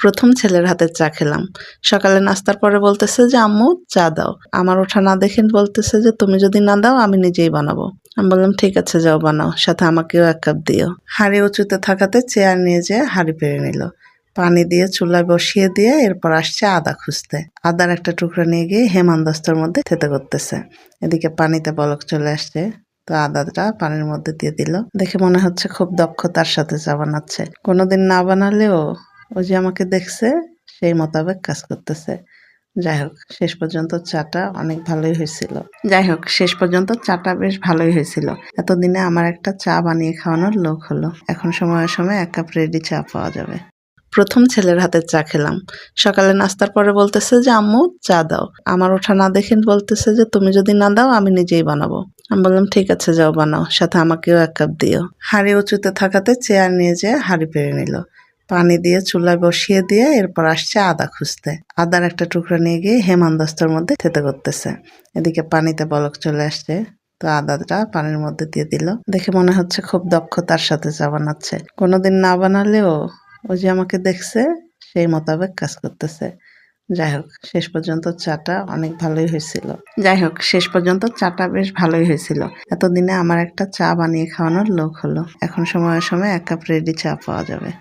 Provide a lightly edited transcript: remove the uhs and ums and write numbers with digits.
প্রথম ছেলের হাতের চা খেলাম। সকালে নাস্তার পরে বলতেছে যে আম্মু চা দাও। আমার ওঠা না দেখে বলতেছে যে তুমি যদি না দাও আমি নিজেই বানাবো। আমি বললাম ঠিক আছে যাও বানাও, সাথে আমাকেও 1 কাপ দিও। হাঁড়ি উঁচুতে থাকাতে চেয়ার নিয়ে যেয়ে হাঁড়ি পেরে নিল। পানি দিয়ে চুলায় বসিয়ে দিয়ে এরপর আসছে আদা খুঁজতে। আদার একটা টুকরা নিয়ে গিয়ে হেমানদস্তার মধ্যে থেতে করতেছে। এদিকে পানিতে বলক চলে আসছে, তো আদাটা পানির মধ্যে দিয়ে দিল। দেখে মনে হচ্ছে খুব দক্ষতার সাথে চা বানাচ্ছে। কোনোদিন না বানালেও ও যে আমাকে দেখছে সেই মোতাবেক কাজ করতেছে। যাই হোক শেষ পর্যন্ত চাটা অনেক ভালোই হয়েছিল। এতদিনে আমার একটা চা বানিয়ে খাওয়ানোর লোক হলো। এখন সময়ে সময়ে 1 কাপ রেডি চা পাওয়া যাবে। প্রথম ছেলের হাতের চা খেলাম। সকালে নাস্তার পরে বলতেছে যে আম্মু চা দাও। আমার ওঠা না দেখে বলতেছে যে তুমি যদি না দাও আমি নিজেই বানাবো। আমি বললাম ঠিক আছে যাও বানাও, সাথে আমাকেও 1 কাপ দিও। হাঁড়ি উঁচুতে থাকাতে চেয়ার নিয়ে যেয়ে হাঁড়ি পেরে নিল। পানি দিয়ে চুলায় বসিয়ে দিয়ে এরপর আসছে আদা খুঁজতে। আদার একটা টুকরা নিয়ে গিয়ে হেমানদস্তার মধ্যে থেতে করতেছে। এদিকে পানিতে বলক চলে আসছে, তো আদাটা পানির মধ্যে দিয়ে দিল। দেখে মনে হচ্ছে খুব দক্ষতার সাথে চা বানাচ্ছে। কোনোদিন না বানালেও ও যে আমাকে দেখছে সেই মোতাবেক কাজ করতেছে। যাই হোক শেষ পর্যন্ত চাটা বেশ ভালোই হয়েছিল। এতদিনে আমার একটা চা বানিয়ে খাওয়ানোর লোক হলো। এখন সময়ে সময়ে 1 কাপ রেডি চা পাওয়া যাবে।